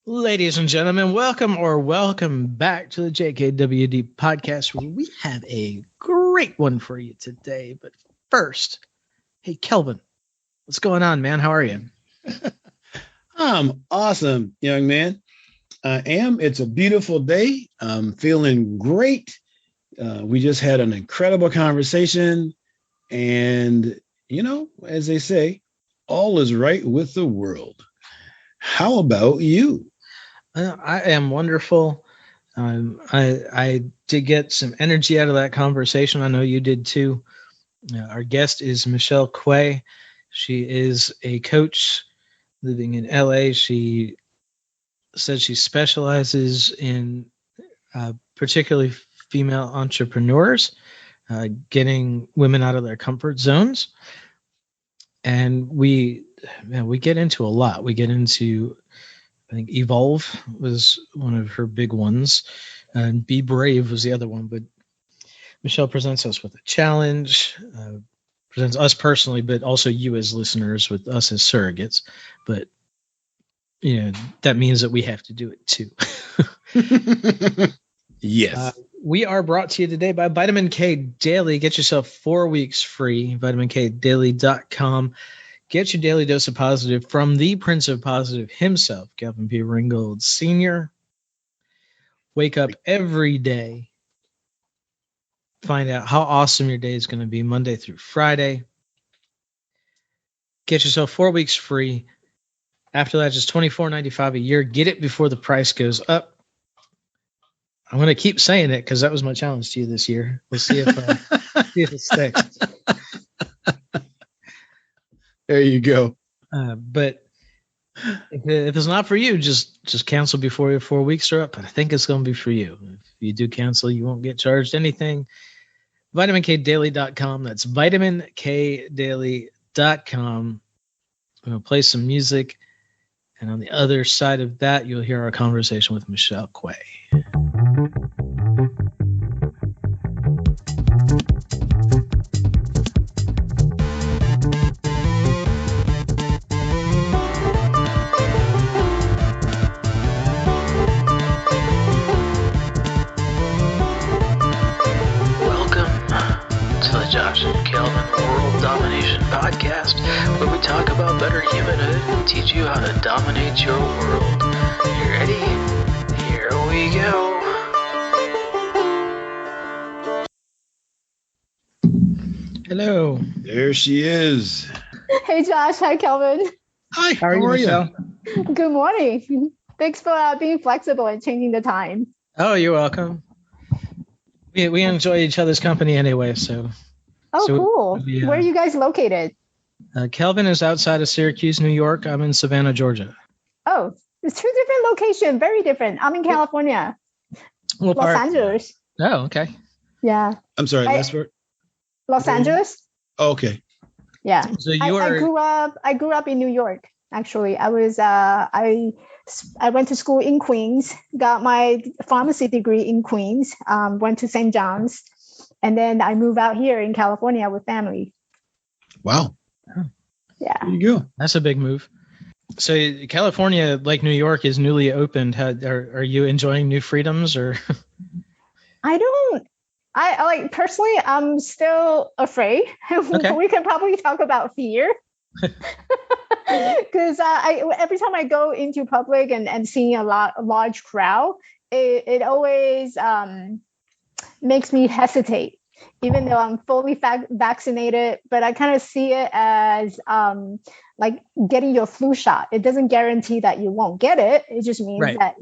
Ladies and gentlemen, welcome back to the JKWD podcast, where we have a great one for you today. But first, hey, Kelvin, what's going on, man? How are you? I'm awesome, young man. I am. It's a beautiful day. I'm feeling great. We just had an incredible conversation. And, as they say, all is right with the world. How about you? I am wonderful. I did get some energy out of that conversation. I know you did too. Our guest is Michelle Kuei. She is a coach living in LA. She said she specializes in particularly female entrepreneurs, getting women out of their comfort zones. And we get into a lot. We get into, I think, Evolve was one of her big ones, and Be Brave was the other one. But Michelle presents us with a challenge, presents us personally, but also you as listeners with us as surrogates. But that means that we have to do it too. Yes. We are brought to you today by Vitamin K Daily. Get yourself 4 weeks free. VitaminKDaily.com. Get your daily dose of positive from the Prince of Positive himself, Kelvin P. Ringgold Sr. Wake up every day. Find out how awesome your day is going to be Monday through Friday. Get yourself 4 weeks free. After that, just $24.95 a year. Get it before the price goes up. I'm going to keep saying it because that was my challenge to you this year. We'll see if it sticks. There you go. But if it's not for you, just cancel before your 4 weeks are up. But I think it's going to be for you. If you do cancel, you won't get charged anything. VitaminKDaily.com. That's VitaminKDaily.com. I'm going to play some music. And on the other side of that, you'll hear our conversation with Michelle Kuei. Josh and Kelvin World Domination Podcast, where we talk about better humanhood and teach you how to dominate your world. You ready? Here we go. Hello. There she is. Hey, Josh. Hi, Kelvin. Hi. How are you, Michelle? Good morning. Thanks for being flexible and changing the time. Oh, you're welcome. We enjoy each other's company anyway, so... Oh, cool. Where are you guys located? Kelvin is outside of Syracuse, New York. I'm in Savannah, Georgia. Oh, it's two different locations. Very different. I'm in California. What Los part? Angeles. Oh, okay. Yeah. I'm sorry, last word? Los Angeles. Oh, okay. Yeah. So you I grew up in New York, actually. I went to school in Queens, got my pharmacy degree in Queens, went to St. John's. And then I moved out here in California with family. Wow. Yeah. There you go. That's a big move. So California, like New York, is newly opened. Are you enjoying new freedoms or? I personally, I'm still afraid. Okay. We can probably talk about fear. Because every time I go into public and seeing a large crowd, it always makes me hesitate, even though I'm fully vaccinated. But I kind of see it as like getting your flu shot. It doesn't guarantee that you won't get it. It just means that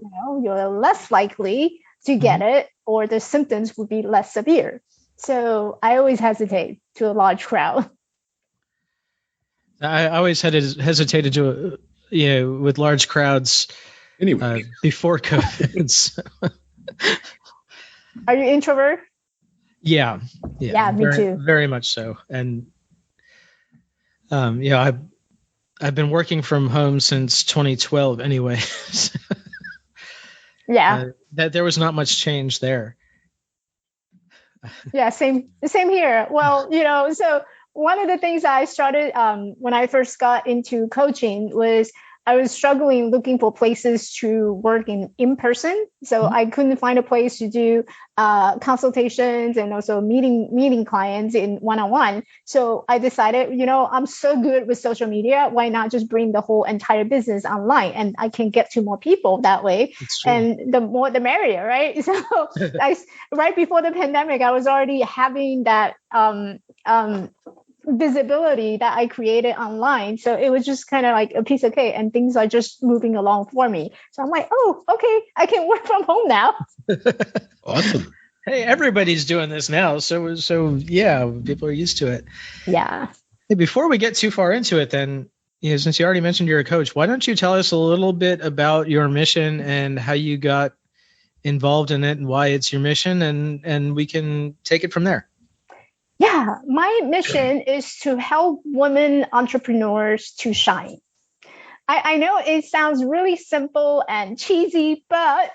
you're less likely to get it, or the symptoms would be less severe. So I always hesitate to a large crowd. I always hesitated to, with large crowds. Anyway, before COVID. So. Are you introvert? Yeah, me too. Very much so. And I've been working from home since 2012 anyway. Yeah. That there was not much change there. Yeah, same here. Well, so one of the things I started when I first got into coaching was I was struggling looking for places to work in person. So I couldn't find a place to do consultations and also meeting clients in one-on-one. So I decided, I'm so good with social media. Why not just bring the whole entire business online, and I can get to more people that way. And the more the merrier, right? So right before the pandemic, I was already having that visibility that I created online. So it was just kind of like a piece of cake, and things are just moving along for me. So I'm like, oh, okay, I can work from home now. Awesome. Hey, everybody's doing this now. So yeah, people are used to it. Yeah. Hey, before we get too far into it, then, since you already mentioned you're a coach, why don't you tell us a little bit about your mission and how you got involved in it and why it's your mission, and we can take it from there. Yeah, my mission is to help women entrepreneurs to shine. I know it sounds really simple and cheesy, but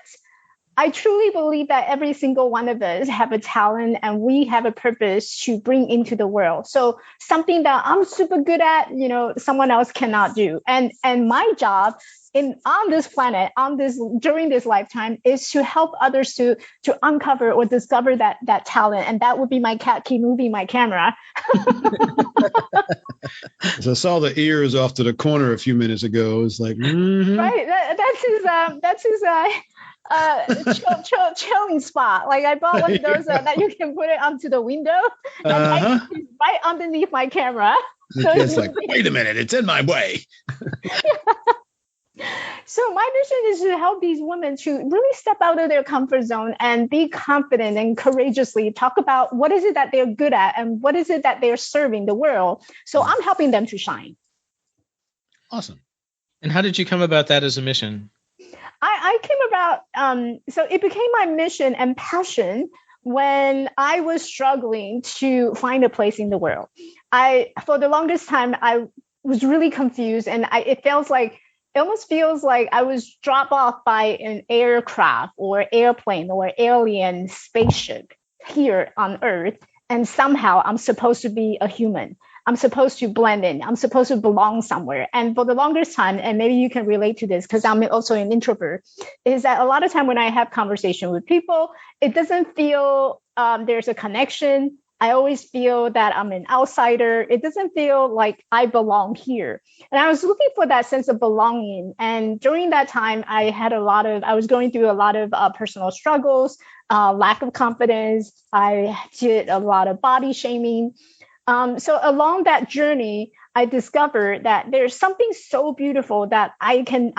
I truly believe that every single one of us have a talent and we have a purpose to bring into the world. So something that I'm super good at, someone else cannot do. And my job on this planet, during this lifetime, is to help others to uncover or discover that talent. And that would be my cat keep moving my camera. So I saw the ears off to the corner a few minutes ago. It's like, right. That's his chilling spot. Like I bought one of those that you can put it onto the window, and he's right underneath my camera. So it's like, wait a minute, it's in my way. So my mission is to help these women to really step out of their comfort zone and be confident and courageously talk about what is it that they're good at and what is it that they're serving the world. So I'm helping them to shine. Awesome. And how did you come about that as a mission? I came about, so it became my mission and passion when I was struggling to find a place in the world. For the longest time, I was really confused, and it almost feels like I was dropped off by an aircraft or airplane or alien spaceship here on Earth. And somehow I'm supposed to be a human. I'm supposed to blend in. I'm supposed to belong somewhere. And for the longest time, and maybe you can relate to this because I'm also an introvert, is that a lot of time when I have conversation with people, it doesn't feel there's a connection. I always feel that I'm an outsider. It doesn't feel like I belong here. And I was looking for that sense of belonging. And during that time, I was going through a lot of personal struggles, lack of confidence. I did a lot of body shaming. So along that journey, I discovered that there's something so beautiful that I can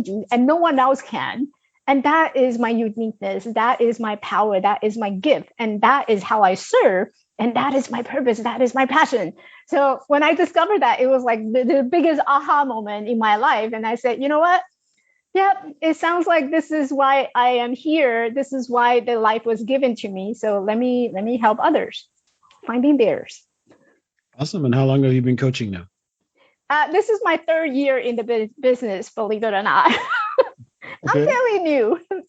do and no one else can. And that is my uniqueness. That is my power. That is my gift. And that is how I serve. And that is my purpose. That is my passion. So when I discovered that, it was like the biggest aha moment in my life. And I said, you know what? Yep, it sounds like this is why I am here. This is why the life was given to me. So let me help others finding theirs. Awesome. And how long have you been coaching now? This is my third year in the business, believe it or not. Okay. I'm fairly new. I'm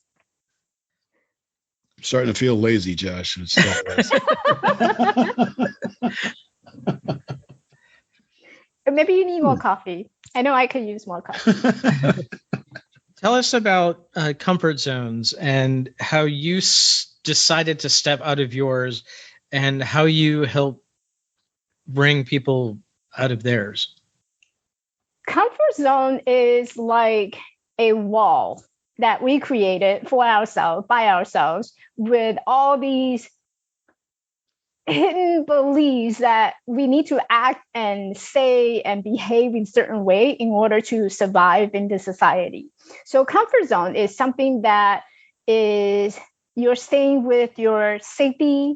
starting to feel lazy, Josh. Maybe you need more coffee. I know I could use more coffee. Tell us about comfort zones and how you decided to step out of yours and how you help bring people out of theirs. Comfort zone is like a wall that we created for ourselves, by ourselves, with all these hidden beliefs that we need to act and say and behave in certain way in order to survive in the society. So comfort zone is something that is you're staying with your safety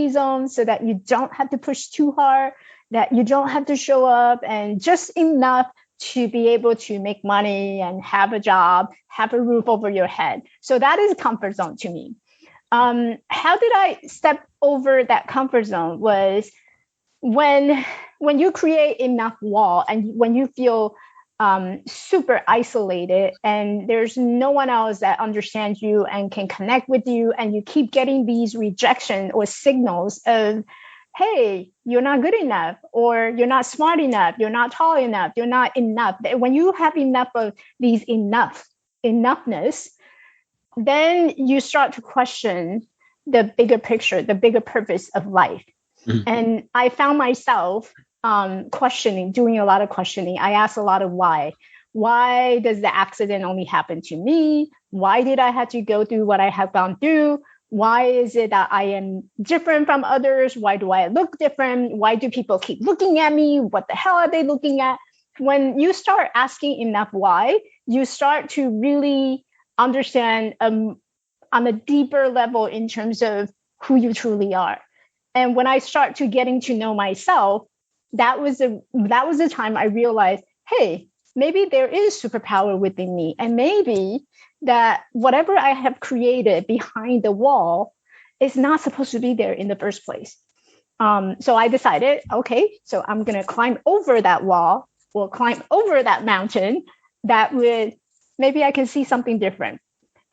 zone so that you don't have to push too hard, that you don't have to show up, and just enough to be able to make money and have a job, have a roof over your head. So that is comfort zone to me. How did I step over that comfort zone was when you create enough wall and when you feel super isolated and there's no one else that understands you and can connect with you, and you keep getting these rejection or signals of hey, you're not good enough, or you're not smart enough, you're not tall enough, you're not enough. When you have enough of these enoughness, then you start to question the bigger picture, the bigger purpose of life. Mm-hmm. And I found myself doing a lot of questioning. I asked a lot of why. Why does the accident only happen to me? Why did I have to go through what I have gone through? Why is it that I am different from others? Why do I look different? Why do people keep looking at me? What the hell are they looking at? When you start asking enough why, you start to really understand on a deeper level in terms of who you truly are. And when I start to getting to know myself, that was the time I realized, hey, maybe there is superpower within me. And maybe that whatever I have created behind the wall is not supposed to be there in the first place. So I decided, okay, so I'm going to climb over that wall or climb over that mountain that would, maybe I can see something different.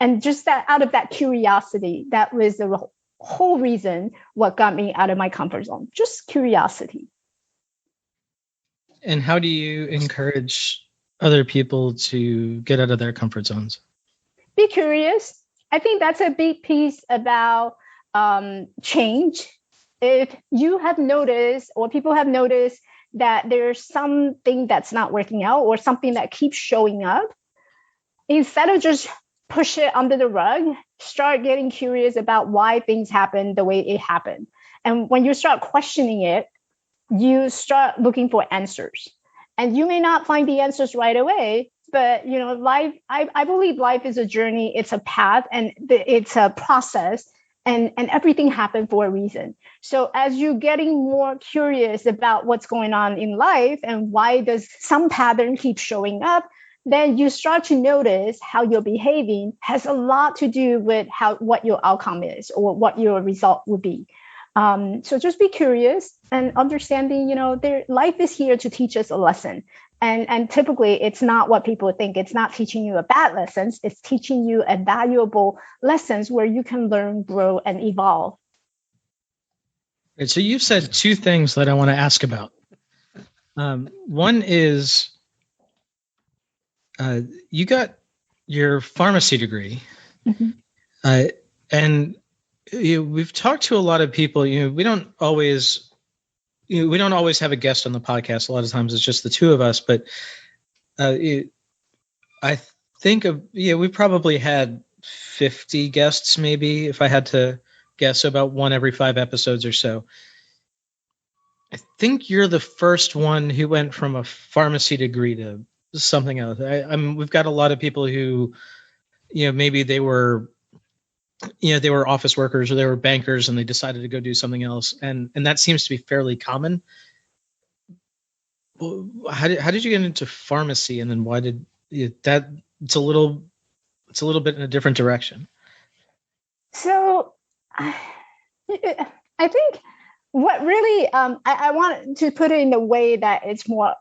And just that out of that curiosity, that was the whole reason what got me out of my comfort zone, just curiosity. And how do you encourage other people to get out of their comfort zones? Be curious. I think that's a big piece about change. If you have noticed, or people have noticed, that there's something that's not working out or something that keeps showing up, instead of just push it under the rug, start getting curious about why things happen the way it happened. And when you start questioning it, you start looking for answers. And you may not find the answers right away, but life, I believe life is a journey, it's a path, and it's a process, and everything happened for a reason. So as you're getting more curious about what's going on in life and why does some pattern keep showing up, then you start to notice how you're behaving has a lot to do with what your outcome is or what your result would be. So just be curious and understanding, life is here to teach us a lesson. And typically it's not what people think. It's not teaching you a bad lessons. It's teaching you a valuable lessons where you can learn, grow, and evolve. Right, so you've said two things that I want to ask about. One is you got your pharmacy degree, mm-hmm. And we've talked to a lot of people. We don't always have a guest on the podcast. A lot of times it's just the two of us. But I think we probably had 50 guests, maybe, if I had to guess, about one every 5 episodes or so. I think you're the first one who went from a pharmacy degree to something else. We've got a lot of people who, maybe they were office workers or they were bankers and they decided to go do something else. And that seems to be fairly common. How did you get into pharmacy? And then why did that? It's a little bit in a different direction. So I think what really, I want to put it in a way that it's more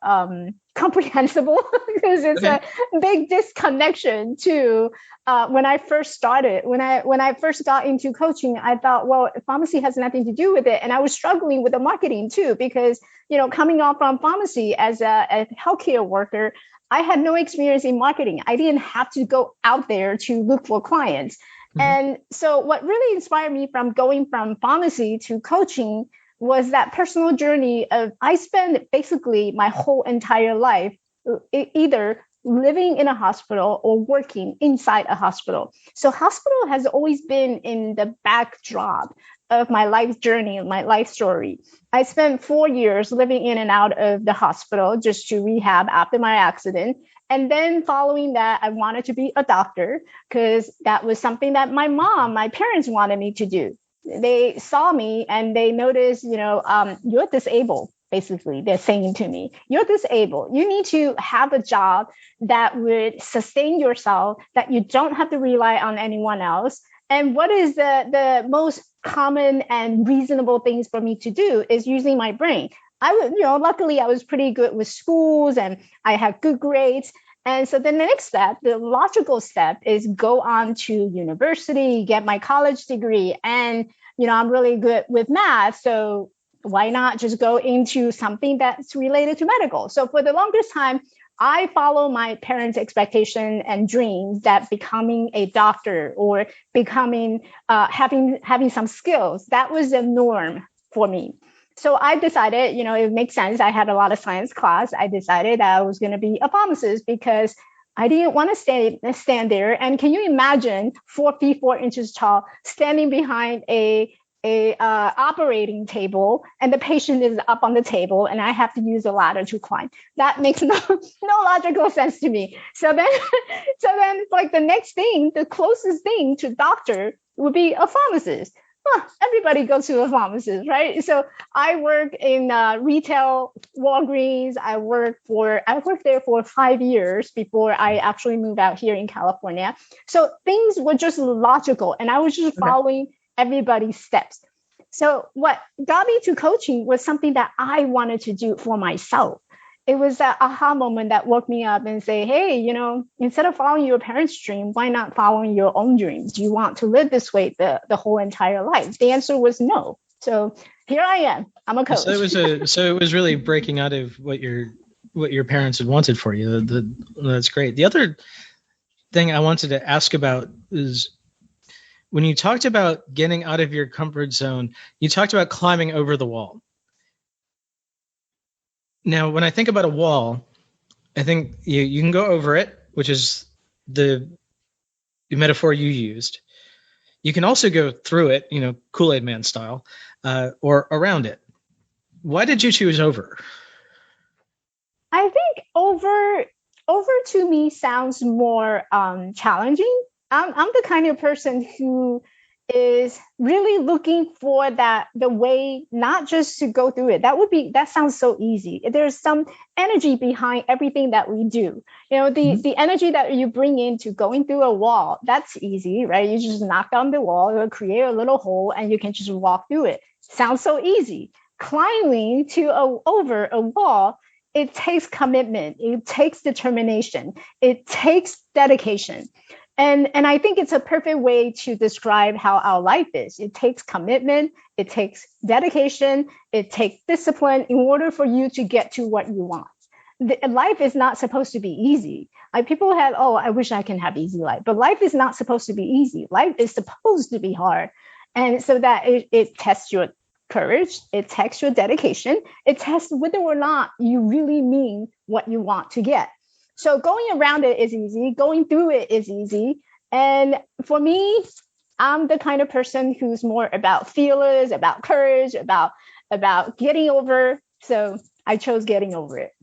comprehensible because it's a big disconnection to when I first started. When I first got into coaching, I thought, well, pharmacy has nothing to do with it. And I was struggling with the marketing too, because, coming off from pharmacy as a healthcare worker, I had no experience in marketing. I didn't have to go out there to look for clients. Mm-hmm. And so what really inspired me from going from pharmacy to coaching was that personal journey of I spent basically my whole entire life either living in a hospital or working inside a hospital. So hospital has always been in the backdrop of my life journey, my life story. I spent 4 years living in and out of the hospital just to rehab after my accident. And then following that, I wanted to be a doctor because that was something that my parents wanted me to do. They saw me and they noticed, you're disabled. Basically, they're saying to me, you're disabled. You need to have a job that would sustain yourself, that you don't have to rely on anyone else. And what is the most common and reasonable things for me to do is using my brain. Luckily I was pretty good with schools and I had good grades. And so then the next step, the logical step, is go on to university, get my college degree. And, I'm really good with math. So why not just go into something that's related to medical? So for the longest time, I follow my parents' expectation and dreams that becoming a doctor or becoming having some skills, that was the norm for me. So I decided, it makes sense. I had a lot of science class. I decided that I was going to be a pharmacist because I didn't want to stand there. And can you imagine 4 feet 4 inches tall, standing behind a operating table, and the patient is up on the table, and I have to use a ladder to climb? That makes no logical sense to me. So then, like the next thing, the closest thing to doctor would be a pharmacist. Everybody goes to a pharmacist, right? So I work in retail Walgreens. I worked there for 5 years before I actually moved out here in California. So things were just logical, and I was just following everybody's steps. So what got me to coaching was something that I wanted to do for myself. It was that aha moment that woke me up and say, hey, instead of following your parents' dream, why not following your own dreams? Do you want to live this way the whole entire life? The answer was no. So here I am. I'm a coach. So it was really breaking out of what your parents had wanted for you. That's great. The other thing I wanted to ask about is when you talked about getting out of your comfort zone, you talked about climbing over the wall. Now, when I think about a wall, I think you can go over it, which is the metaphor you used. You can also go through it, Kool-Aid Man style, or around it. Why did you choose over? I think over to me sounds more challenging. I'm the kind of person who is really looking for the way, not just to go through it. That sounds so easy. There's some energy behind everything that we do. The energy that you bring into going through a wall, that's easy, right? You just knock down the wall, you'll create a little hole, and you can just walk through it. Sounds so easy. Climbing over a wall, it takes commitment, it takes determination, it takes dedication. And I think it's a perfect way to describe how our life is. It takes commitment, it takes dedication, it takes discipline in order for you to get to what you want. Life is not supposed to be easy. Like people have, I wish I can have easy life, but life is not supposed to be easy. Life is supposed to be hard. And so that it tests your courage, it tests your dedication, it tests whether or not you really mean what you want to get. So going around it is easy. Going through it is easy. And for me, I'm the kind of person who's more about feelers, about courage, about getting over. So I chose getting over it.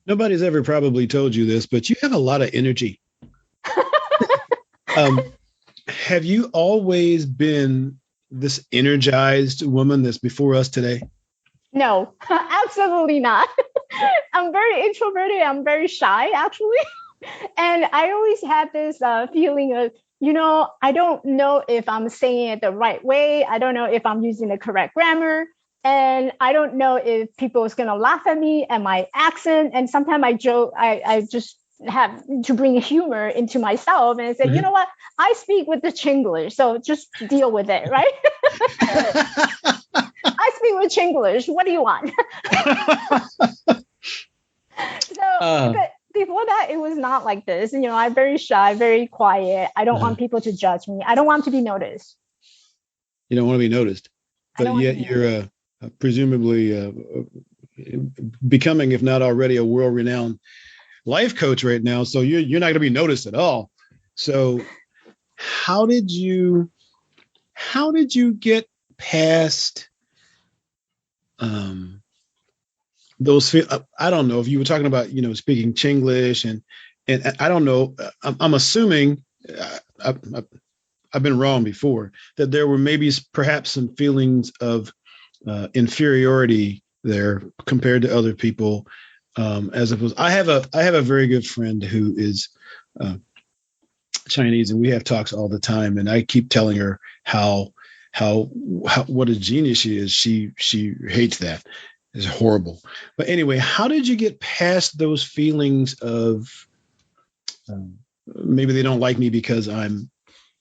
Nobody's ever probably told you this, but you have a lot of energy. Have you always been this energized woman that's before us today? No, absolutely not. I'm very introverted. I'm very shy, actually. And I always had this feeling of, I don't know if I'm saying it the right way. I don't know if I'm using the correct grammar. And I don't know if people is going to laugh at me and my accent. And sometimes I joke, I just have to bring humor into myself and say, you know what? I speak with the Chinglish, so just deal with it, right? I speak with Chinglish. What do you want? But before that, it was not like this. I'm very shy, very quiet. I don't want people to judge me. I don't want to be noticed. You don't want to be noticed, but yet you're presumably becoming, if not already, a world-renowned life coach right now. So you're not going to be noticed at all. So how did you get past those? I don't know if you were talking about, speaking Chinglish and I don't know. I'm assuming I've been wrong before, that there were maybe perhaps some feelings of inferiority there compared to other people. As opposed, I have a very good friend who is Chinese, and we have talks all the time. And I keep telling her how what a genius she is. She hates that. It's horrible. But anyway, how did you get past those feelings of maybe they don't like me because I'm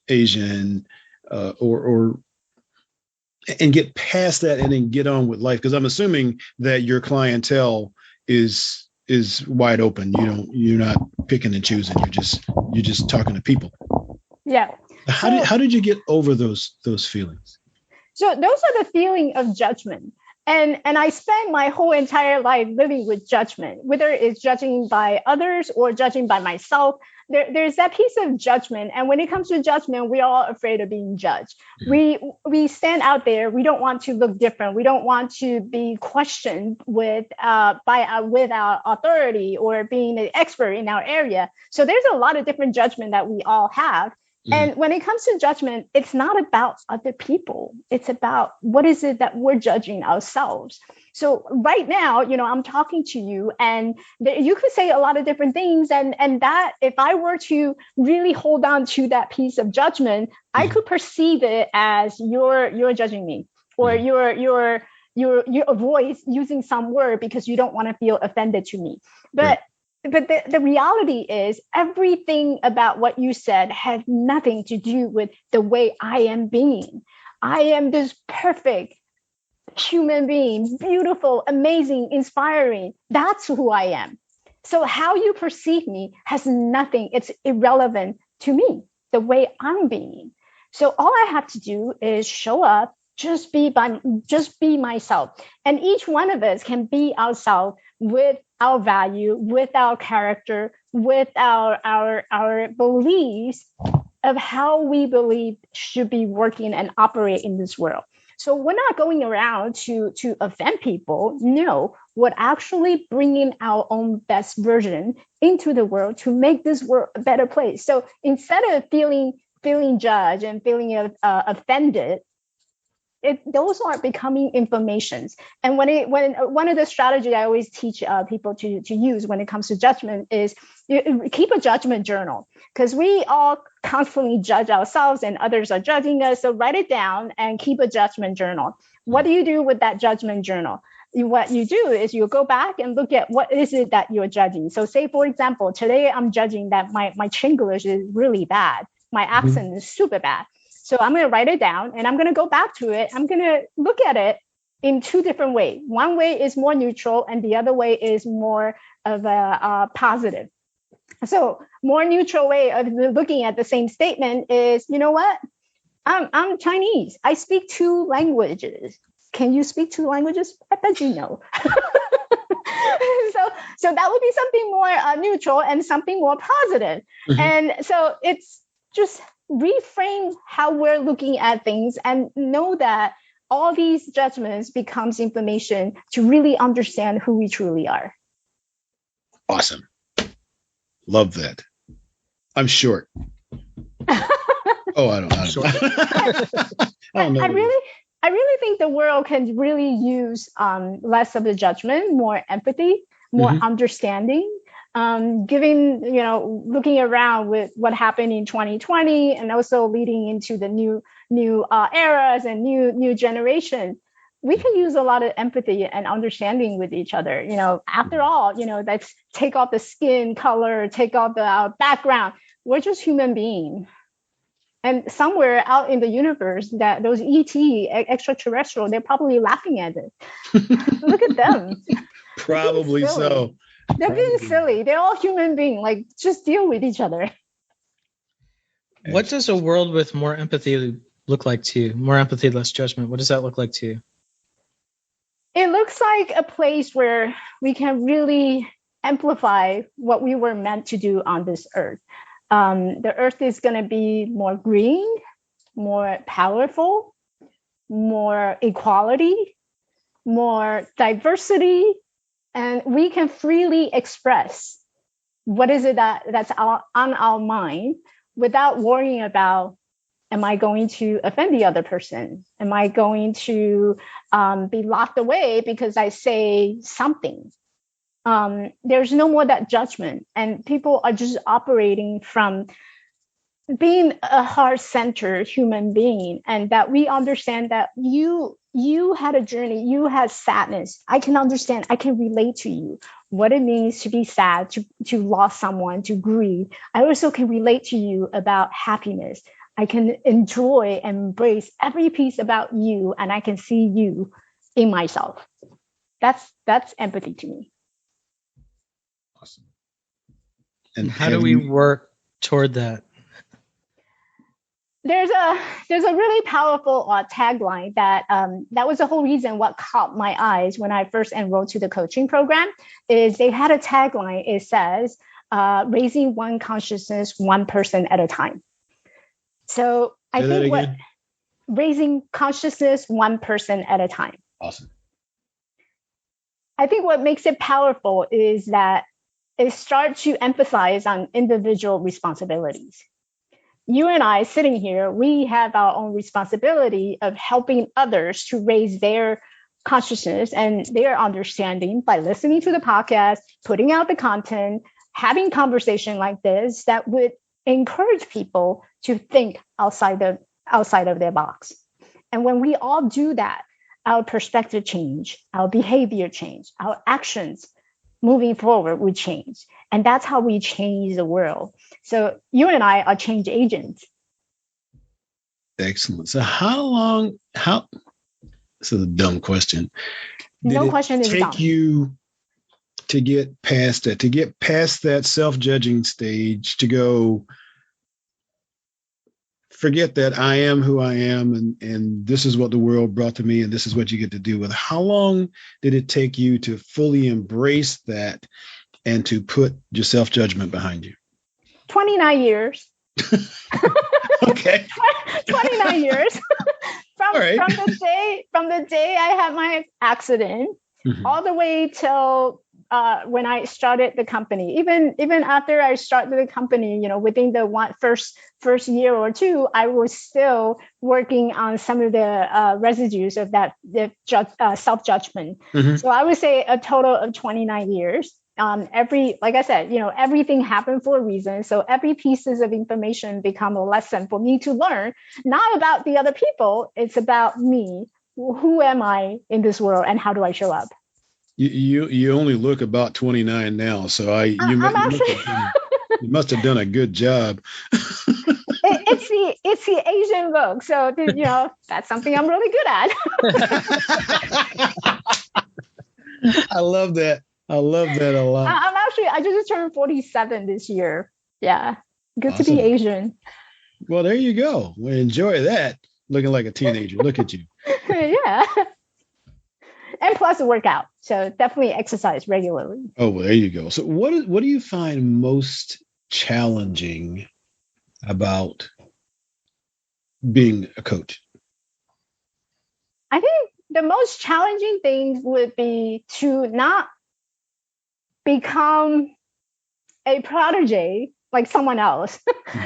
Asian, or and get past that and then get on with life. Because I'm assuming that your clientele is wide open. You're not picking and choosing. You're just talking to people. Yeah. How did you get over those feelings? So those are the feeling of judgment. And I spent my whole entire life living with judgment, whether it's judging by others or judging by myself. There's that piece of judgment. And when it comes to judgment, we're all afraid of being judged. We stand out there. We don't want to look different. We don't want to be questioned with our authority or being an expert in our area. So there's a lot of different judgment that we all have. And when it comes to judgment, it's not about other people. It's about what is it that we're judging ourselves. So right now, I'm talking to you and you could say a lot of different things. And that if I were to really hold on to that piece of judgment, I could perceive it as you're judging me, or you're avoid using some word because you don't want to feel offended to me. But the reality is everything about what you said has nothing to do with the way I am being. I am this perfect human being, beautiful, amazing, inspiring. That's who I am. So how you perceive me has nothing. It's irrelevant to me, the way I'm being. So all I have to do is show up, just be myself. And each one of us can be ourselves with our value, with our character, with our beliefs of how we believe should be working and operate in this world. So we're not going around to offend people. No, we're actually bringing our own best version into the world to make this world a better place. So instead of feeling judged and feeling offended, those are becoming informations. And when one of the strategies I always teach people to use when it comes to judgment is you keep a judgment journal, because we all constantly judge ourselves and others are judging us. So write it down and keep a judgment journal. What do you do with that judgment journal? What you do is you go back and look at what is it that you're judging. So say, for example, today I'm judging that my Chinglish is really bad. My accent is super bad. So I'm going to write it down and I'm going to go back to it. I'm going to look at it in two different ways. One way is more neutral and the other way is more of a positive. So more neutral way of looking at the same statement is, you know what? I'm Chinese. I speak 2 languages. Can you speak 2 languages? I bet you know. So that would be something more neutral and something more positive. And so it's just reframe how we're looking at things and know that all these judgments becomes information to really understand who we truly are. Awesome. Love that. I'm short. Oh, I don't know. I really think the world can really use less of the judgment, more empathy, more understanding. Looking around with what happened in 2020 and also leading into the new eras and new generation, we can use a lot of empathy and understanding with each other. After all, let's take off the skin color, take off our background. We're just human beings. And somewhere out in the universe, that those ET extraterrestrial, they're probably laughing at it. Look at them. Probably so. They're being silly. They're all human beings. Like, just deal with each other. What does a world with more empathy look like to you? More empathy, less judgment. What does that look like to you? It looks like a place where we can really amplify what we were meant to do on this earth. The earth is going to be more green, more powerful, more equality, more diversity. And we can freely express what is it that's on our mind without worrying about, am I going to offend the other person? Am I going to be locked away because I say something? There's no more that judgment. And people are just operating from being a heart-centered human being, and that we understand that you had a journey, you had sadness. I can understand, I can relate to you, what it means to be sad, to lose someone, to grieve. I also can relate to you about happiness. I can enjoy and embrace every piece about you, and I can see you in myself. That's empathy to me. Awesome. And how do we work toward that? There's a really powerful tagline that was the whole reason what caught my eyes when I first enrolled to the coaching program. Is they had a tagline. It says, raising one consciousness, one person at a time. So I think raising consciousness, one person at a time. Awesome. I think what makes it powerful is that it starts to emphasize on individual responsibilities. You and I sitting here, we have our own responsibility of helping others to raise their consciousness and their understanding by listening to the podcast, putting out the content, having conversation like this that would encourage people to think outside of their box. And when we all do that, our perspective change, our behavior change, our actions moving forward will change. And that's how we change the world. So you and I are change agents. Excellent. So this is a dumb question. No question is dumb. Did it take you to get past that self-judging stage, to go, forget that I am who I am, and this is what the world brought to me, and this is what you get to do with? How long did it take you to fully embrace that and to put your self-judgment behind you? 29 years. Okay. 29 years. From right. from the day I had my accident, all the way till when I started the company. Even after I started the company, within the first year or two, I was still working on some of the residues of that self-judgment. So I would say a total of 29 years. Like I said, everything happened for a reason. So every pieces of information become a lesson for me to learn, not about the other people. It's about me. Who am I in this world, and how do I show up? You only look about 29 now, so you must have done a good job. It's the Asian look, so that's something I'm really good at. I love that. I love that a lot. I just turned 47 this year. Yeah, good awesome. To be Asian. Well, there you go. Well, enjoy that. Looking like a teenager. Look at you. Yeah. And plus a workout. So definitely exercise regularly. Oh, well, there you go. So what do you find most challenging about being a coach? I think the most challenging thing would be to not become a protege like someone else.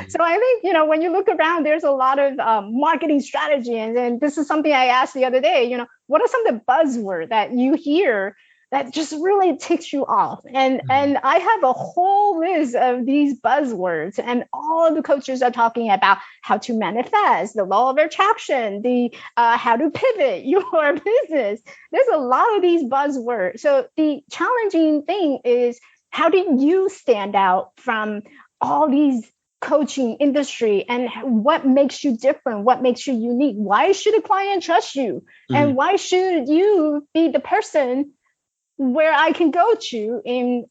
So I think, when you look around, there's a lot of marketing strategy. And this is something I asked the other day, what are some of the buzzwords that you hear that just really ticks you off? And I have a whole list of these buzzwords, and all the coaches are talking about how to manifest, the law of attraction, the how to pivot your business. There's a lot of these buzzwords. So the challenging thing is, how do you stand out from all these coaching industry, and what makes you different? What makes you unique? Why should a client trust you? And why should you be the person where I can go to in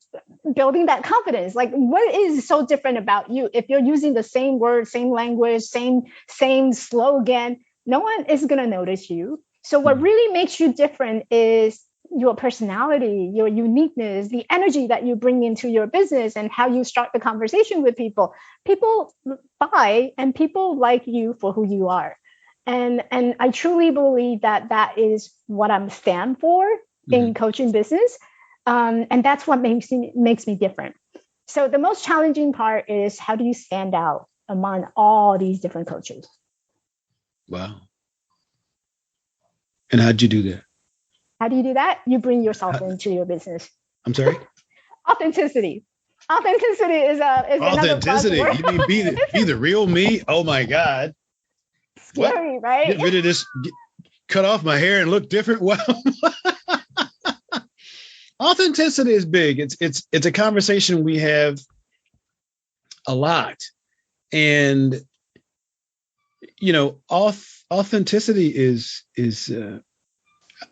building that confidence? Like, what is so different about you? If you're using the same word, same language, same slogan, no one is going to notice you. So what really makes you different is your personality, your uniqueness, the energy that you bring into your business, and how you start the conversation with people. People buy, and people like you for who you are. And I truly believe that is what I'm stand for in coaching business. And that's what makes me different. So the most challenging part is, how do you stand out among all these different coaches? Wow. And how'd you do that? How do you do that? You bring yourself into your business. I'm sorry? Authenticity. Authenticity is authenticity. Another buzzword. You mean be the real me? Oh my God. Scary, what? Right? Get rid of this, cut off my hair and look different. Well, authenticity is big. It's a conversation we have a lot. And authenticity is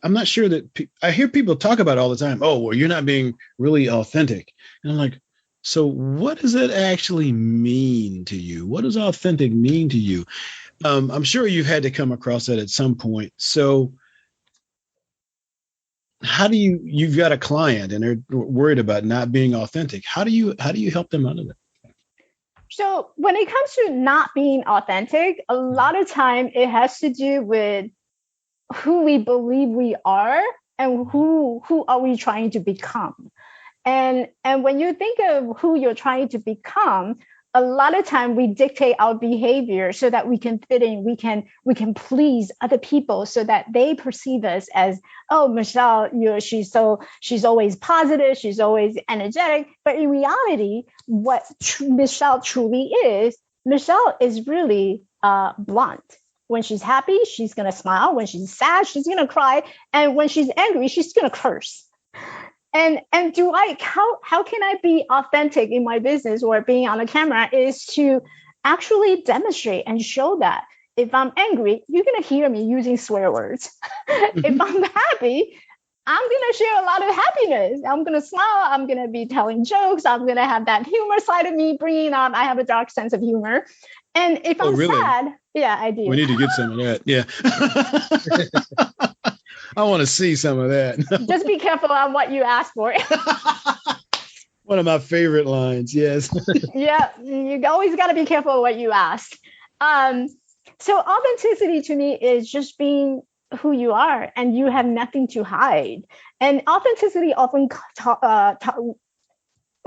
I'm not sure that I hear people talk about it all the time. Oh, well, you're not being really authentic. And I'm like, so what does it actually mean to you? What does authentic mean to you? I'm sure you've had to come across that at some point. So how do you've got a client and they're worried about not being authentic. How do you help them out of that? So when it comes to not being authentic, a lot of time it has to do with who we believe we are and who are we trying to become. And when you think of who you're trying to become, a lot of time we dictate our behavior so that we can fit in, we can please other people so that they perceive us as, oh, Michelle, she's always positive, she's always energetic. But in reality, what Michelle truly is, Michelle is really blunt. When she's happy, she's gonna smile. When she's sad, she's gonna cry. And when she's angry, she's gonna curse. And do I how can I be authentic in my business or being on the camera is to actually demonstrate and show that if I'm angry, you're gonna hear me using swear words. If I'm happy, I'm gonna share a lot of happiness. I'm gonna smile. I'm gonna be telling jokes. I'm gonna have that humor side of me bringing out. I have a dark sense of humor. And if I'm really? sad, yeah, I do. We need to get some of that. Yeah. I want to see some of that. Just be careful on what you ask for. One of my favorite lines. Yes. Yeah, you always got to be careful of what you ask. So authenticity to me is just being who you are, and you have nothing to hide. And authenticity often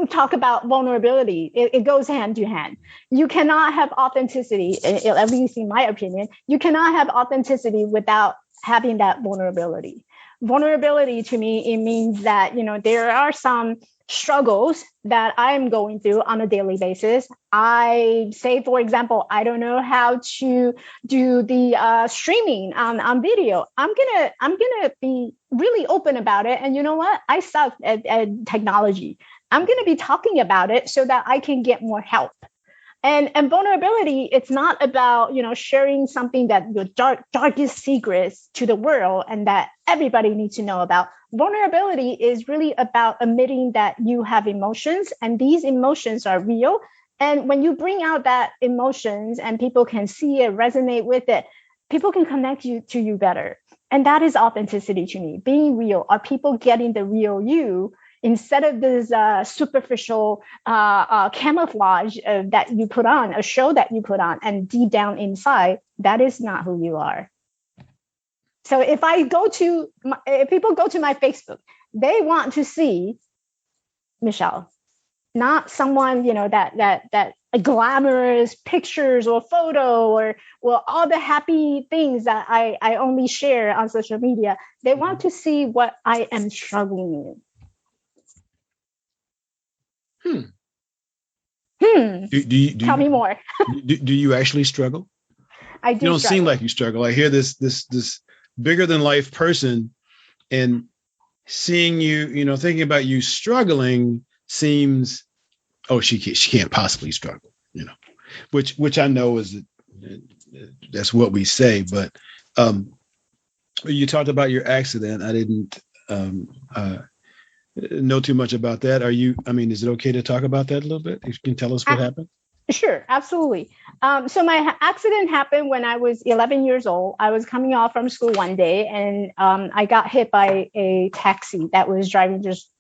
talk about vulnerability. It goes hand to hand. You cannot have authenticity, at least in my opinion, you cannot have authenticity without having that vulnerability. Vulnerability to me, it means that, there are some struggles that I'm going through on a daily basis. I say, for example, I don't know how to do the streaming on video. I'm gonna be really open about it. And you know what? I suck at technology. I'm going to be talking about it so that I can get more help. And vulnerability, it's not about, sharing something that your darkest secrets to the world and that everybody needs to know about. Vulnerability is really about admitting that you have emotions and these emotions are real. And when you bring out that emotions and people can see it, resonate with it, people can connect to you better. And that is authenticity to me. Being real. Are people getting the real you? Instead of this superficial camouflage that you put on, a show that you put on, and deep down inside, that is not who you are. So if people go to my Facebook, they want to see Michelle, not someone that glamorous pictures or photo or all the happy things that I only share on social media. They want to see what I am struggling with. Tell me more. Do you actually struggle? I do. You don't seem like you struggle. I hear this bigger than life person, and seeing you, thinking about you struggling seems, oh, she can't possibly struggle, which I know is that's what we say. But you talked about your accident. I didn't know too much about that. Is it okay to talk about that a little bit? If you can tell us what happened? Sure, absolutely. So my accident happened when I was 11 years old. I was coming off from school one day and I got hit by a taxi that was driving just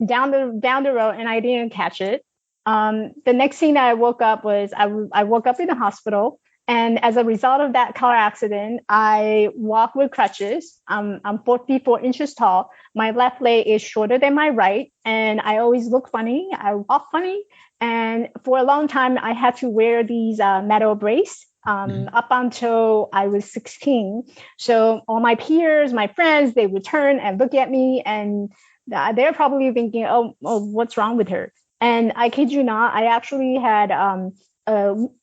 down the road and I didn't catch it. The next thing that I woke up was I woke up in the hospital. And as a result of that car accident, I walk with crutches. I'm 4 feet 4 inches tall. My left leg is shorter than my right. And I always look funny. I walk funny. And for a long time, I had to wear these metal brace up until I was 16. So all my peers, my friends, they would turn and look at me. And they're probably thinking, oh, what's wrong with her? And I kid you not, I actually had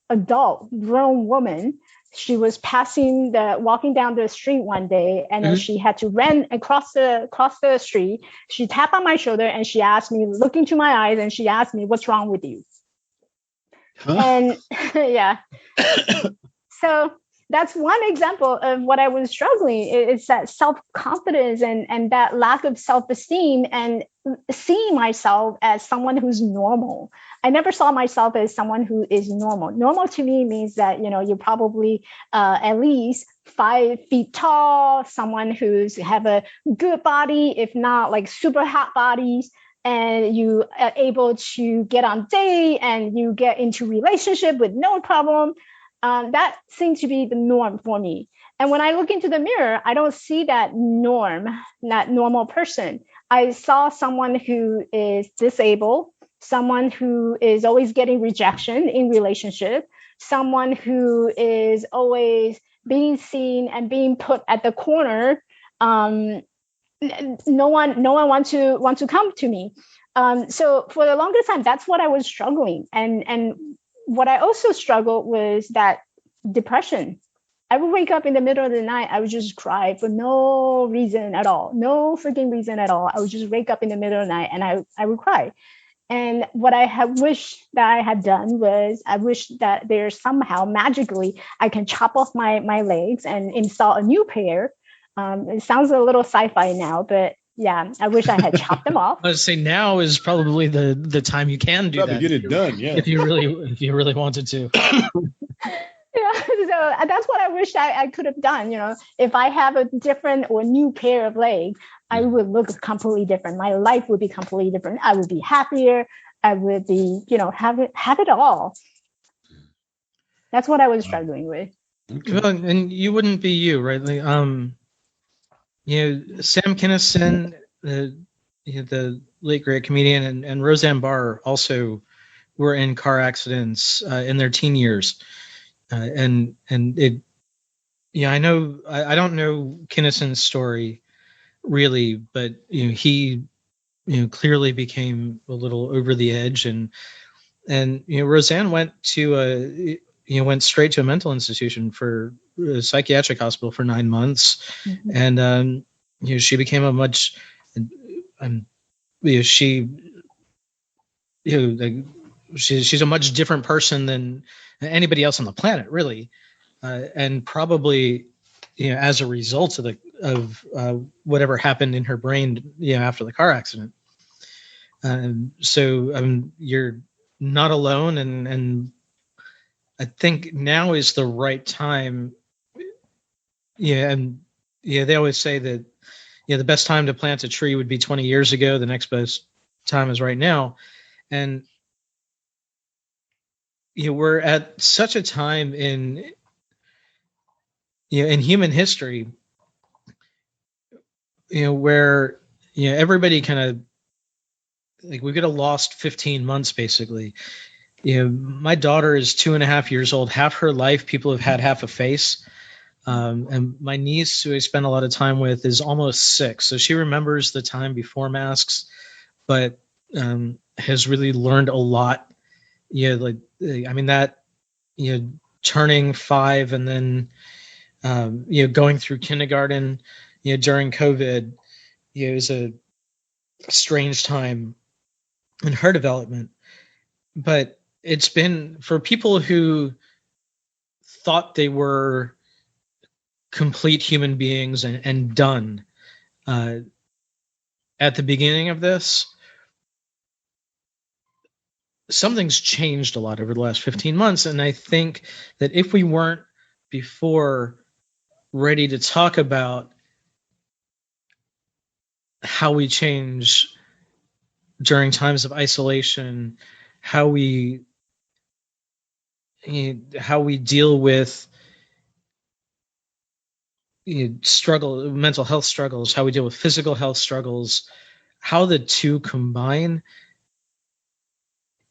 adult grown woman. She was walking down the street one day, and then she had to run across the street. She tapped on my shoulder and she asked me, look into my eyes, and she asked me, "What's wrong with you?" Huh? And yeah. So that's one example of what I was struggling. It's that self-confidence and that lack of self-esteem and seeing myself as someone who's normal. I never saw myself as someone who is normal. Normal to me means that, you're probably at least 5 feet tall, someone who's have a good body, if not like super hot bodies, and you are able to get on date and you get into relationship with no problem. That seems to be the norm for me. And when I look into the mirror, I don't see that norm, that normal person. I saw someone who is disabled, someone who is always getting rejection in relationship, someone who is always being seen and being put at the corner. No one want to come to me. So for the longest time, that's what I was struggling. And what I also struggled was that depression. I would wake up in the middle of the night. I would just cry for no reason at all, no freaking reason at all. I would just wake up in the middle of the night and I would cry. And what I had wished that I had done was I wish that there's somehow magically I can chop off my legs and install a new pair. It sounds a little sci-fi now, but yeah, I wish I had chopped them off. I would say now is probably the time you can do that. Get it done, yeah. If you really wanted to. Yeah, so that's what I wish I could have done. If I have a different or new pair of legs, I would look completely different. My life would be completely different. I would be happier. I would be, have it all. That's what I was struggling with. Well, and you wouldn't be you, right? Like, Sam Kinison, the late great comedian, and Roseanne Barr also were in car accidents in their teen years. And it, I know, I don't know Kinnison's story really, but he clearly became a little over the edge, and Roseanne went straight to a mental institution for a psychiatric hospital for 9 months, mm-hmm. And she became a much she's a much different person than anybody else on the planet, really, and probably as a result of whatever happened in her brain after the car accident. So you're not alone, and I think now is the right time. They always say that the best time to plant a tree would be 20 years ago. The next best time is right now, and we're at such a time in human history, where everybody kind of, like, we could have lost 15 months basically. My daughter is 2.5 years old. Half her life, people have had half a face. And my niece, who I spend a lot of time with, is almost 6. So she remembers the time before masks, but has really learned a lot. Turning 5 and then, going through kindergarten, during COVID, it was a strange time in her development. But it's been, for people who thought they were complete human beings and done at the beginning of this, something's changed a lot over the last 15 months. And I think that if we weren't before ready to talk about how we change during times of isolation, how we deal with mental health struggles, how we deal with physical health struggles, how the two combine.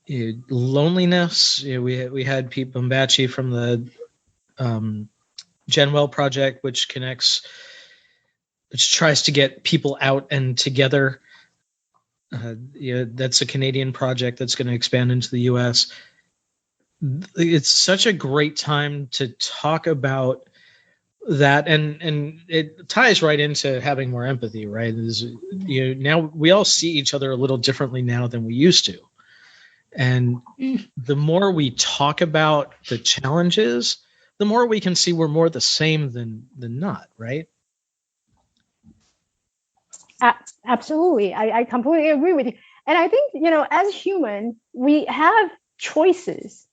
Loneliness. We had Pete Bombachi from the Genwell Project, which tries to get people out and together. That's a Canadian project that's going to expand into the U.S. It's such a great time to talk about that, and it ties right into having more empathy, right? Now we all see each other a little differently now than we used to. And the more we talk about the challenges, the more we can see we're more the same than not, right? Absolutely. I completely agree with you. And I think, as human, we have choices.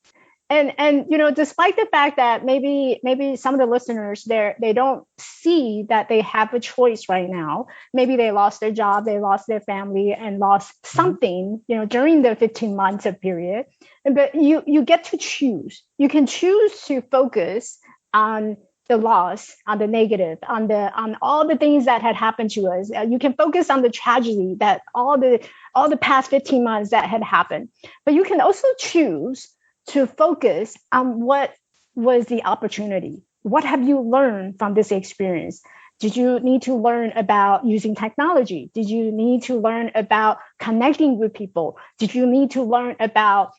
And despite the fact that maybe some of the listeners they don't see that they have a choice right now. Maybe they lost their job, they lost their family, and lost something, during the 15 months of period. But you get to choose. You can choose to focus on the loss, on the negative, on all the things that had happened to us. You can focus on the tragedy that all the past 15 months that had happened. But you can also choose to focus on what was the opportunity. What have you learned from this experience? Did you need to learn about using technology? Did you need to learn about connecting with people? Did you need to learn about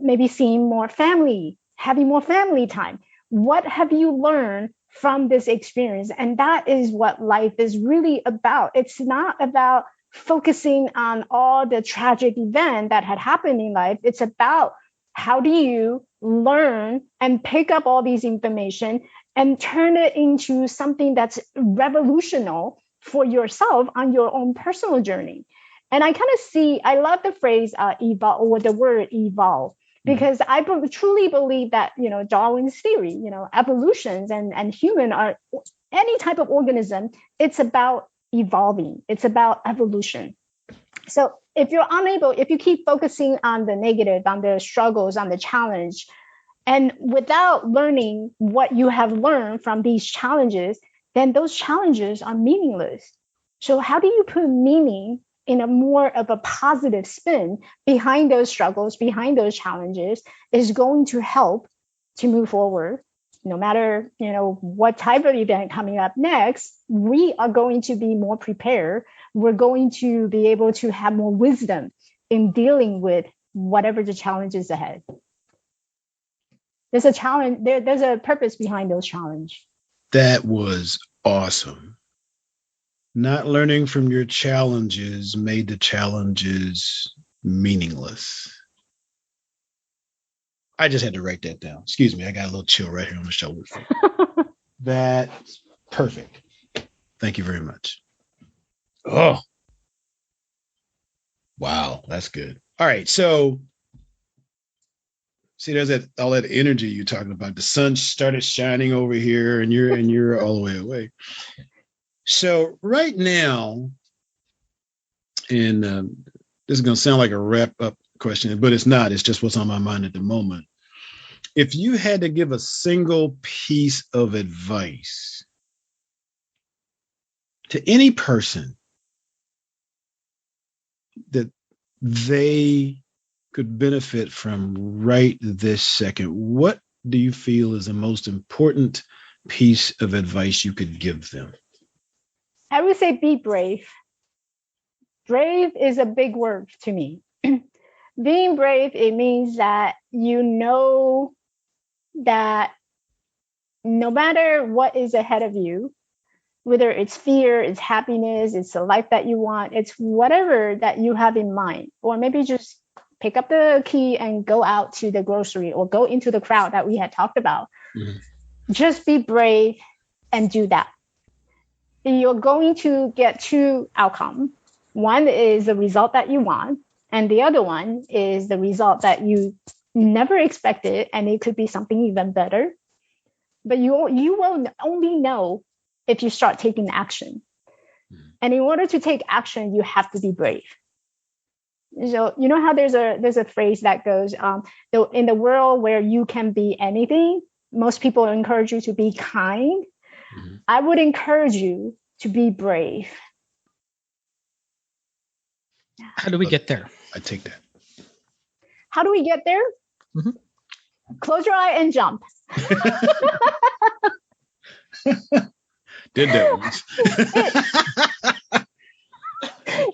maybe seeing more family, having more family time? What have you learned from this experience? And that is what life is really about. It's not about focusing on all the tragic event that had happened in life. It's about how do you learn and pick up all these information and turn it into something that's revolutionary for yourself on your own personal journey. And I love the phrase evolve, or the word evolve, because I truly believe that, Darwin's theory, evolutions and human are any type of organism. It's about evolving. It's about evolution. So if you keep focusing on the negative, on the struggles, on the challenge, and without learning what you have learned from these challenges, then those challenges are meaningless. So how do you put meaning in a more of a positive spin behind those struggles, behind those challenges, is going to help to move forward. No matter, what type of event coming up next, we are going to be more prepared. We're going to be able to have more wisdom in dealing with whatever the challenges ahead. There's a challenge. There's a purpose behind those challenges. That was awesome. Not learning from your challenges made the challenges meaningless. I just had to write that down. Excuse me. I got a little chill right here on the shoulder. That's perfect. Thank you very much. Oh, wow. That's good. All right. So, see, there's all that energy you're talking about. The sun started shining over here, and you're all the way away. So right now, and this is going to sound like a wrap up question, but it's not. It's just what's on my mind at the moment. If you had to give a single piece of advice to any person that they could benefit from right this second, what do you feel is the most important piece of advice you could give them? I would say be brave. Brave is a big word to me. Being brave, it means that you know that no matter what is ahead of you, whether it's fear, it's happiness, it's the life that you want, it's whatever that you have in mind, or maybe just pick up the key and go out to the grocery or go into the crowd that we had talked about. Mm-hmm. Just be brave and do that. You're going to get two outcomes. One is the result that you want, and the other one is the result that you never expected, and it could be something even better. But you will only know if you start taking action. And in order to take action, you have to be brave. So you know how there's a phrase that goes, in the world where you can be anything, most people encourage you to be kind. Mm-hmm. I would encourage you to be brave. How do we get there? I take that. How do we get there? Mm-hmm. Close your eye and jump. Did that once.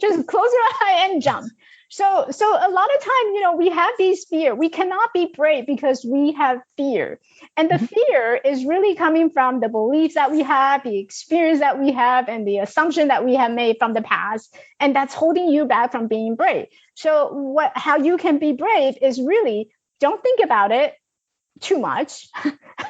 Just close your eye and jump. So a lot of time, we have these fear. We cannot be brave because we have fear. And the fear is really coming from the beliefs that we have, the experience that we have, and the assumption that we have made from the past. And that's holding you back from being brave. So how you can be brave is really don't think about it. too much,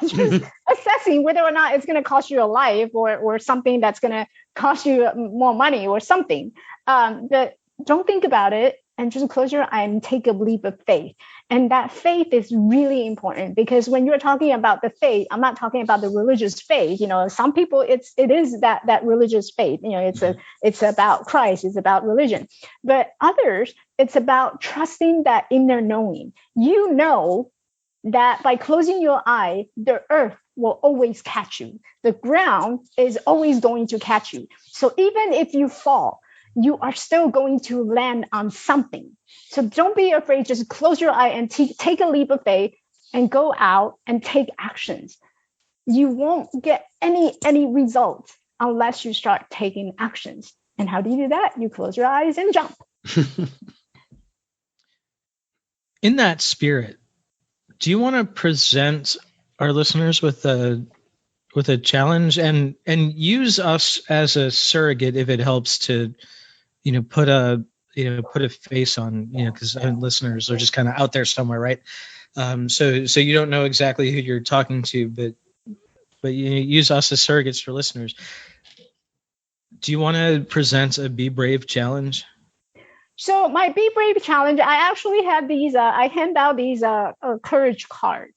just assessing whether or not it's going to cost you a life or something that's going to cost you more money or something. But don't think about it and just close your eye and take a leap of faith. And that faith is really important, because when you're talking about the faith, I'm not talking about the religious faith. Some people it is that religious faith. It's about Christ, it's about religion. But others, it's about trusting that inner knowing. That by closing your eye, the earth will always catch you. The ground is always going to catch you. So even if you fall, you are still going to land on something. So don't be afraid. Just close your eye and take a leap of faith and go out and take actions. You won't get any results unless you start taking actions. And how do you do that? You close your eyes and jump. In that spirit, do you want to present our listeners with a challenge and use us as a surrogate if it helps to, put a face on, because listeners are just kind of out there somewhere, right? So you don't know exactly who you're talking to, but you use us as surrogates for listeners. Do you want to present a Be Brave challenge? So my Be Brave challenge, I actually had these, I hand out these courage cards.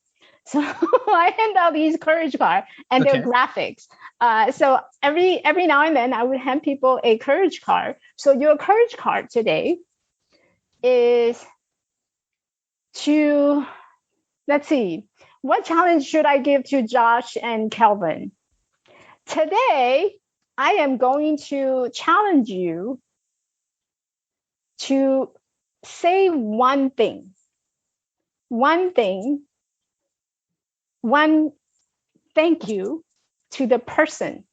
So I hand out these courage cards and Okay. they're graphics. So every now and then I would hand people a courage card. So your courage card today is to, let's see, what challenge should I give to Josh and Kelvin? Today, I am going to challenge you to say one thank you to the person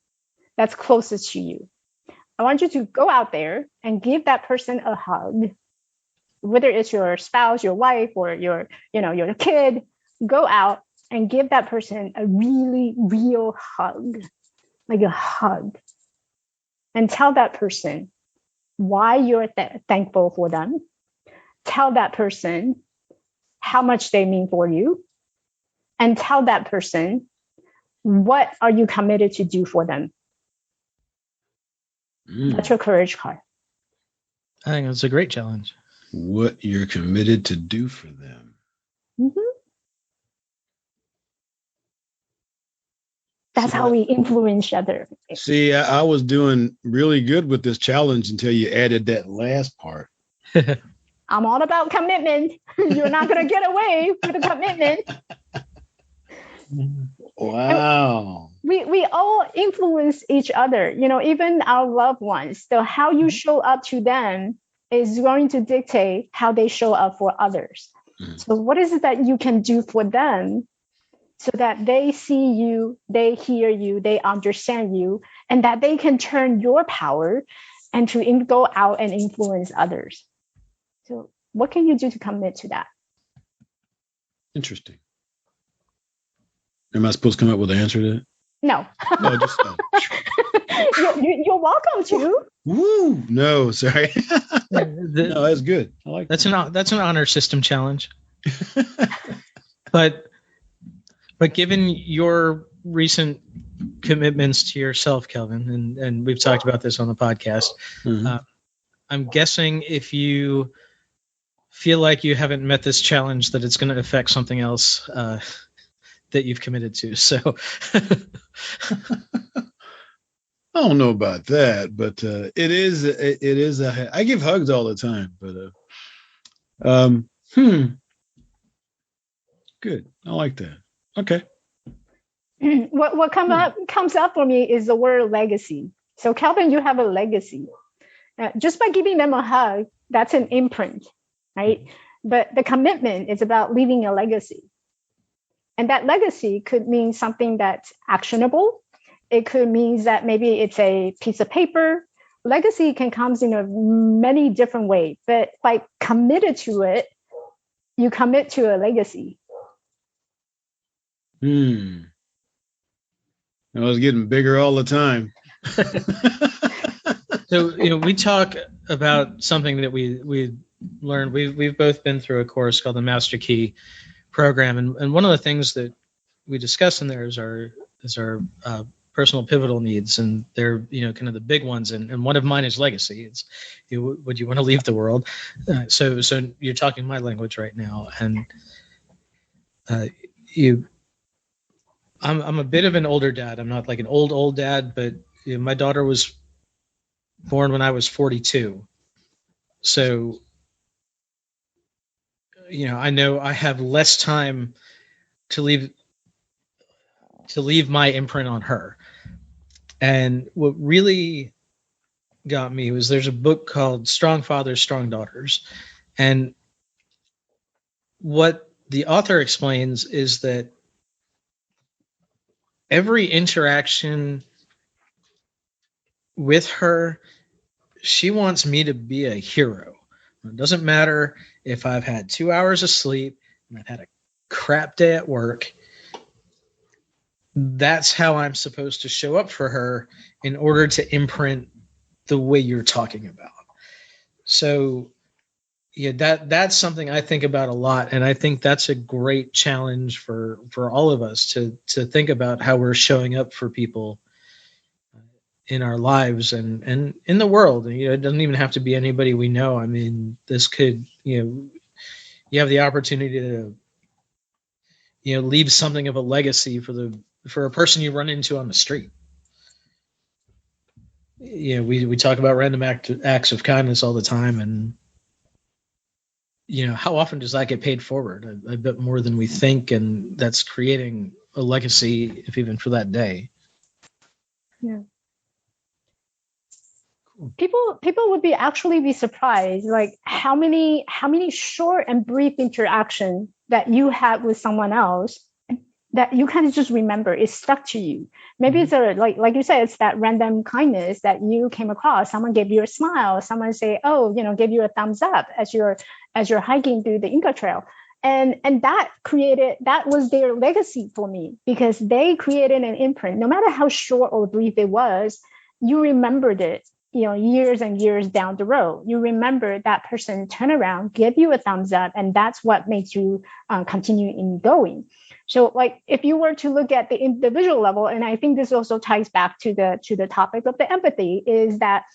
that's closest to you. I want you to go out there and give that person a hug, whether it's your spouse, your wife, or your kid. Go out and give that person a really real hug, like a hug, and tell that person why you're thankful for them. Tell that person how much they mean for you, and tell that person what are you committed to do for them. That's your courage card. I think that's a great challenge. What you're committed to do for them. Mm-hmm. That's how we influence each other. See, I was doing really good with this challenge until you added that last part. I'm all about commitment. You're not going to get away with a commitment. Wow. We all influence each other, even our loved ones. So how you show up to them is going to dictate how they show up for others. Mm-hmm. So what is it that you can do for them so that they see you, they hear you, they understand you, and that they can turn your power and to go out and influence others? So what can you do to commit to that? Interesting. Am I supposed to come up with an answer to that? No. No, just you're welcome to. Woo! No, sorry. No, that's good. I like that's an honor system challenge. But given your recent commitments to yourself, Kelvin, and we've talked about this on the podcast, mm-hmm. I'm guessing if you feel like you haven't met this challenge, that it's going to affect something else that you've committed to. So I don't know about that, but it is I give hugs all the time, but good. I like that. Okay. What comes up for me is the word legacy. So Kelvin, you have a legacy. Just by giving them a hug, that's an imprint, right? But the commitment is about leaving a legacy. And that legacy could mean something that's actionable. It could mean that maybe it's a piece of paper. Legacy can come in many different ways, but by committed to it, you commit to a legacy. I was getting bigger all the time. So, we talk about something that we learned. We've both been through a course called the Master Key, program, and one of the things that we discuss in there is our personal pivotal needs, and they're kind of the big ones, and one of mine is legacy. It's would you want to leave the world? So you're talking my language right now, and you. I'm a bit of an older dad. I'm not like an old dad, but my daughter was born when I was 42. So, I know I have less time to leave my imprint on her. And what really got me was there's a book called Strong Fathers, Strong Daughters. And what the author explains is that every interaction with her, she wants me to be a hero. It doesn't matter if I've had 2 hours of sleep and I've had a crap day at work. That's how I'm supposed to show up for her in order to imprint the way you're talking about. So that's something I think about a lot, and I think that's a great challenge for all of us to think about how we're showing up for people in our lives and in the world. It doesn't even have to be anybody we know. I mean, this could, you have the opportunity to, leave something of a legacy for a person you run into on the street. We talk about random acts of kindness all the time, and how often does that get paid forward? I bet more than we think, and that's creating a legacy, if even for that day. Yeah. People would actually be surprised, like how many short and brief interaction that you had with someone else that you kind of just remember is stuck to you. Maybe it's like you said, it's that random kindness that you came across. Someone gave you a smile. Someone say, "Oh, gave you a thumbs up as you're hiking through the Inca Trail." And that was their legacy for me, because they created an imprint. No matter how short or brief it was, you remembered it. Years and years down the road, you remember that person turn around, give you a thumbs up, and that's what makes you continue in going. So, like, if you were to look at the individual level, and I think this also ties back to the topic of the empathy, is that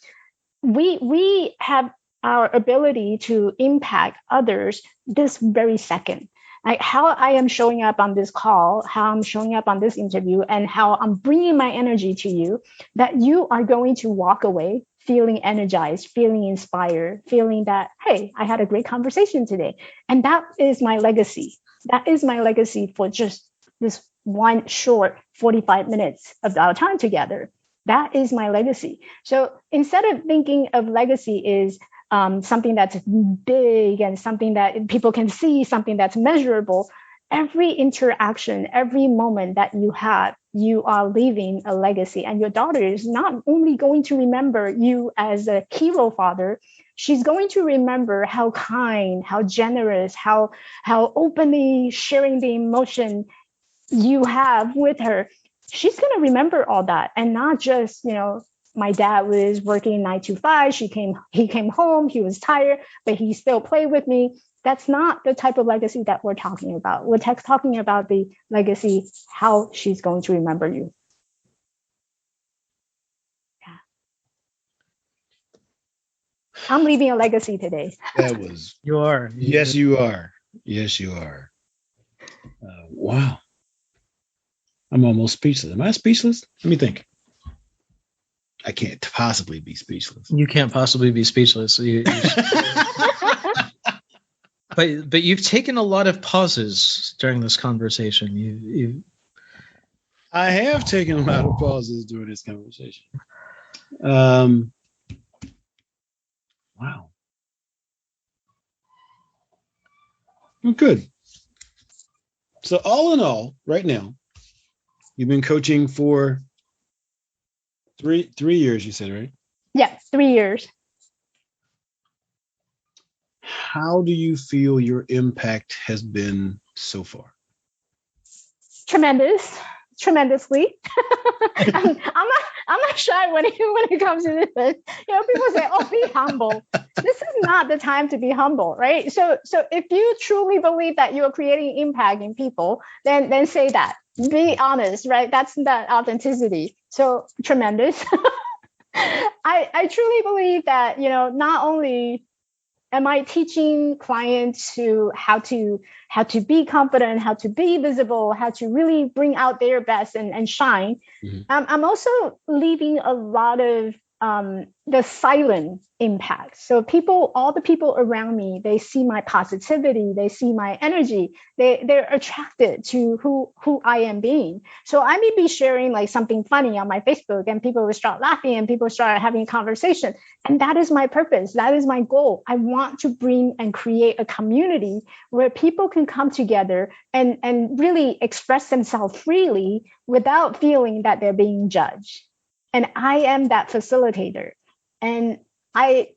we have our ability to impact others this very second. Like how I am showing up on this call, how I'm showing up on this interview, and how I'm bringing my energy to you, that you are going to walk away feeling energized, feeling inspired, feeling that, hey, I had a great conversation today. And that is my legacy. That is my legacy for just this one short 45 minutes of our time together. That is my legacy. So instead of thinking of legacy is something that's big and something that people can see, something that's measurable, every interaction, every moment that you have, you are leaving a legacy. And your daughter is not only going to remember you as a hero father, she's going to remember how kind, how generous, how openly sharing the emotion you have with her. She's going to remember all that, and not just, my dad was working 9 to 5. He came home, he was tired, but he still played with me. That's not the type of legacy that we're talking about. We're talking about the legacy, how she's going to remember you. Yeah. I'm leaving a legacy today. That was. You are. Yes, you are. Yes, you are. Wow. I'm almost speechless. Am I speechless? Let me think. I can't possibly be speechless. You can't possibly be speechless. But you've taken a lot of pauses during this conversation. I have taken a lot of pauses during this conversation. Wow. Well, good. So all in all, right now, you've been coaching for three years, you said, right? Yeah, 3 years. How do you feel your impact has been so far? Tremendous. tremendously. I'm not shy when it comes to this. People say, "Oh, be humble." This is not the time to be humble, right? So if you truly believe that you are creating impact in people, then say that. Be honest, right? That's that authenticity. So tremendous. I truly believe that, not only am I teaching clients how to be confident, how to be visible, how to really bring out their best and shine. Mm-hmm. I'm also leaving a lot of the silent impact. So all the people around me, they see my positivity, they see my energy, they're attracted to who I am being. So I may be sharing like something funny on my Facebook, and people will start laughing, and people start having a conversation. And that is my purpose. That is my goal. I want to bring and create a community where people can come together and really express themselves freely without feeling that they're being judged. And I am that facilitator. And I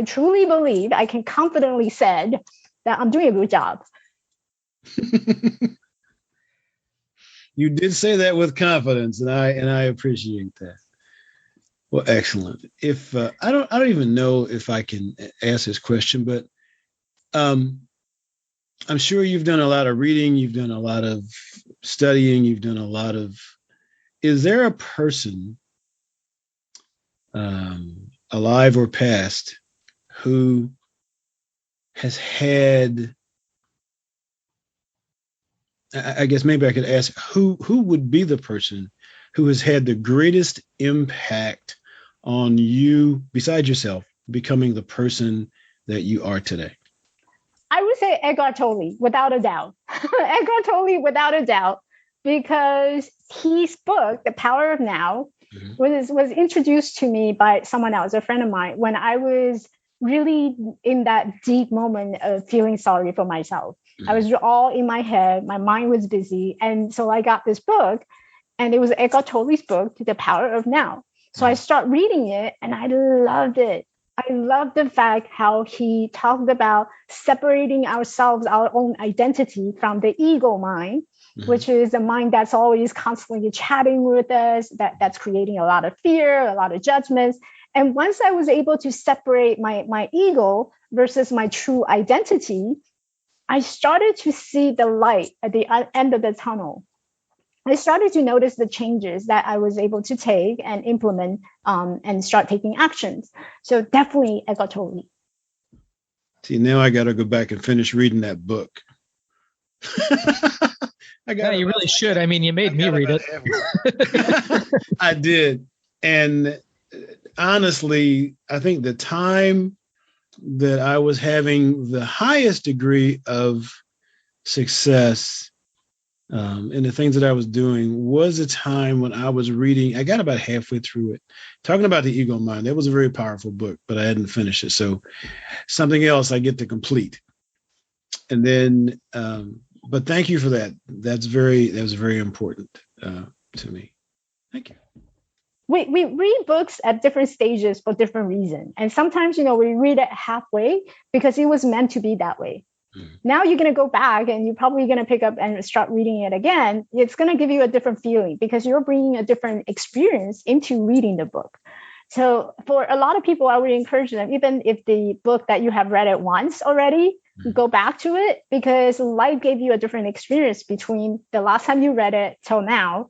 truly believe, I can confidently say that I'm doing a good job. You did say that with confidence, and I appreciate that. Well, excellent. If I don't even know if I can ask this question, but I'm sure you've done a lot of reading, you've done a lot of studying, you've done a lot of. Is there a person, alive or past, who has had? I guess maybe I could ask who would be the person who has had the greatest impact on you, besides yourself, becoming the person that you are today? I would say Eckhart Tolle, without a doubt. Eckhart Tolle, without a doubt, because his book, The Power of Now, mm-hmm. was introduced to me by someone else, a friend of mine, when I was really in that deep moment of feeling sorry for myself. Mm-hmm. I was all in my head. My mind was busy. And so I got this book, and it was Eckhart Tolle's book, The Power of Now. So I started reading it, and I loved it. I love the fact how he talked about separating ourselves, our own identity, from the ego mind, mm-hmm. which is a mind that's always constantly chatting with us, that's creating a lot of fear, a lot of judgments. And once I was able to separate my ego versus my true identity, I started to see the light at the end of the tunnel. I started to notice the changes that I was able to take and implement and start taking actions. So definitely Eckhart Tolle. See, now I got to go back and finish reading that book. You really should. I mean, you made me read it. I did. And honestly, I think the time that I was having the highest degree of success and the things that I was doing was a time when I was reading. I got about halfway through it, talking about the ego mind. That was a very powerful book, but I hadn't finished it. So something else I get to complete. And then, but thank you for that. That was very important to me. Thank you. We read books at different stages for different reasons. And sometimes, we read it halfway because it was meant to be that way. Now you're going to go back and you're probably going to pick up and start reading it again. It's going to give you a different feeling because you're bringing a different experience into reading the book. So for a lot of people, I would encourage them, even if the book that you have read it once already, go back to it, because life gave you a different experience between the last time you read it till now.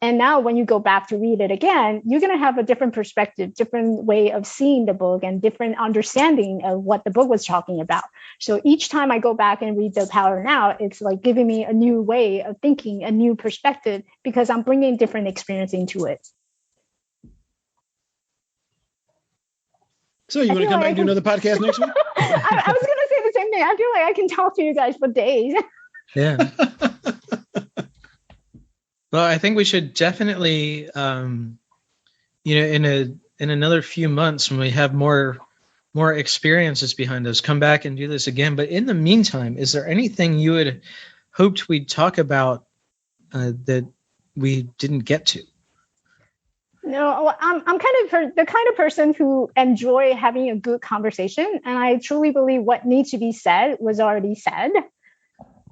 And now when you go back to read it again, you're going to have a different perspective, different way of seeing the book, and different understanding of what the book was talking about. So each time I go back and read The Power Now, it's like giving me a new way of thinking, a new perspective, because I'm bringing different experience into it. So you want to come back and do another podcast next week? I was going to say the same thing. I feel like I can talk to you guys for days. Yeah. Well, I think we should definitely, in another few months, when we have more experiences behind us, come back and do this again. But in the meantime, is there anything you had hoped we'd talk about that we didn't get to? No, I'm the kind of person who enjoy having a good conversation, and I truly believe what needs to be said was already said,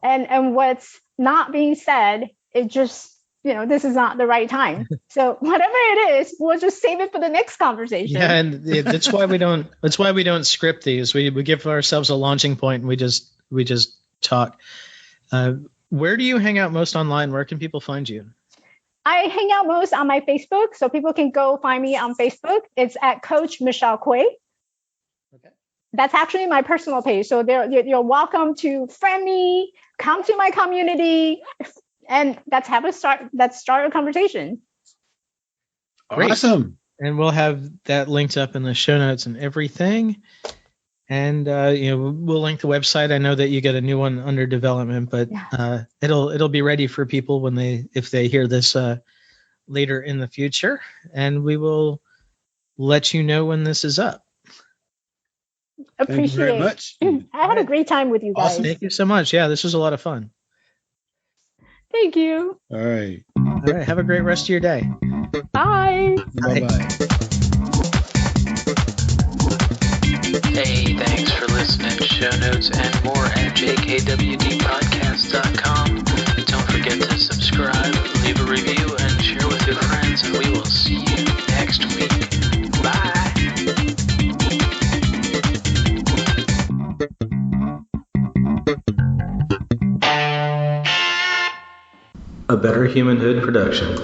and what's not being said it just, this is not the right time. So whatever it is, we'll just save it for the next conversation. Yeah, and that's why we don't script these. We give ourselves a launching point and we just talk. Where do you hang out most online? Where can people find you? I hang out most on my Facebook, so people can go find me on Facebook. It's at Coach Michelle Kuei. Okay. That's actually my personal page. So you're welcome to friend me, come to my community, and let's start a conversation. Awesome. And we'll have that linked up in the show notes and everything. And we'll link the website. I know that you got a new one under development, but it'll be ready for people if they hear this later in the future, and we will let you know when this is up. Appreciate Thank you very much. I had a great time with you guys. Awesome. Thank you so much. Yeah, this was a lot of fun. Thank you. All right. Have a great rest of your day. Bye. Bye-bye. Hey, thanks for listening. Show notes and more at jkwdpodcast.com. Don't forget to subscribe, leave a review, and share with your friends, and we will see you next week. Bye. A Better Humanhood production.